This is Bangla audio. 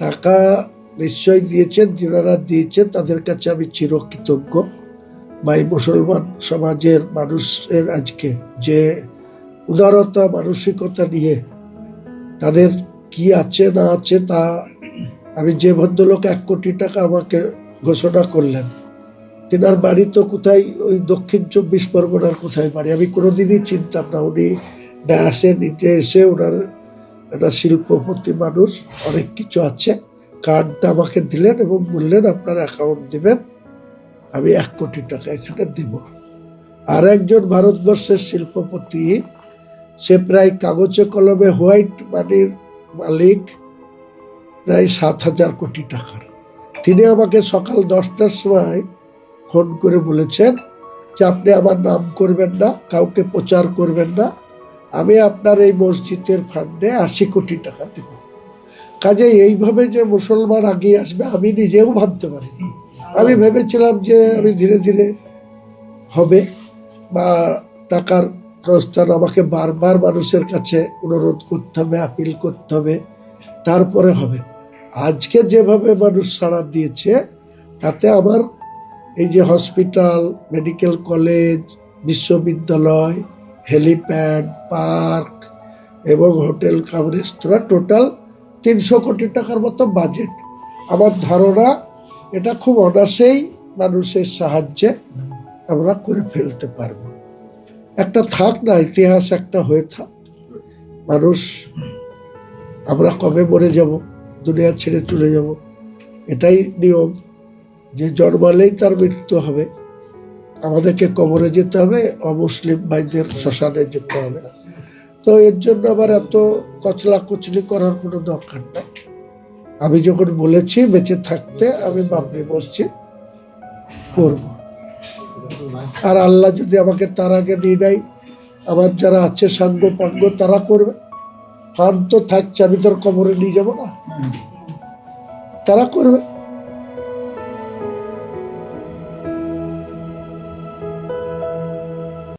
টাকা নিশ্চয় দিয়েছেন, যারা দিয়েছেন তাদের কাছে আমি চিরকৃতজ্ঞ। বা এই মুসলমান সমাজের মানুষের আজকে যে উদারতা মানসিকতা নিয়ে তাদের কি আছে না আছে তা, আমি যে ভদ্রলোক 1 কোটি টাকা আমাকে ঘোষণা করলেন, তেনার বাড়ি তো কোথায়, ওই দক্ষিণ 24 পরগনার কোথায় বাড়ি, আমি কোনোদিনই চিনতাম না। উনি আসে নিতে এসে ওনার একটা শিল্পপতি মানুষ, অনেক কিছু আছে, কার্ডটা আমাকে দিলেন এবং বললেন আপনার অ্যাকাউন্ট দিবেন, আমি 1 কোটি টাকা এখানে দেব। আর একজন ভারতবর্ষের শিল্পপতি, সে প্রায় কাগজে কলমে হোয়াইট মানির মালিক, প্রায় 7,000 কোটি টাকার। তিনি আমাকে সকাল 10টার সময় ফোন করে বলেছেন যে আপনি আমার নাম করবেন না, কাউকে প্রচার করবেন না, আমি আপনার এই মসজিদের ফান্ডে 80 কোটি টাকা দেব। কাজে এইভাবে যে মুসলমান আগিয়ে আসবে আমি নিজেও ভাবতে পারিনি। আমি ভেবেছিলাম যে আমি ধীরে ধীরে হবে, বা টাকার প্রস্থান আমাকে বারবার মানুষের কাছে অনুরোধ করতে হবে, আপিল করতে হবে, তারপরে হবে। আজকে যেভাবে মানুষ সাড়া দিয়েছে তাতে আমার এই যে হসপিটাল, মেডিকেল কলেজ, বিশ্ববিদ্যালয়, হেলিপ্যাড, পার্ক এবং হোটেল কাম রেস্তোরাঁ, টোটাল 300 কোটি টাকার মতো বাজেট। আমার ধারণা এটা খুব অনায়াসেই মানুষের সাহায্যে আমরা করে ফেলতে পারব। একটা থাক না, ইতিহাস একটা হয়ে থাক। মানুষ, আমরা কবে মরে যাব, দুনিয়া ছেড়ে চলে যাব, এটাই নিয়ম যে জন্মালেই তার মৃত্যু হবে, আমাদেরকে কবরে যেতে হবে, অমুসলিম ভাইদের শ্মশানে যেতে হবে। তো এর জন্য আবার এত কচলা কচলি করার কোনো দরকার নাই। আমি যখন বলেছি বেঁচে থাকতে আমি বাবরি মসজিদ করব, আর আল্লাহ যদি আমাকে তার আগে নিয়ে নেয়, আমার যারা আছে সাঙ্গ পাঙ্গ তারা করবে, ফান্ড তো থাকছে, আমি তোর কবরে নিয়ে যাবো না, তারা করবে।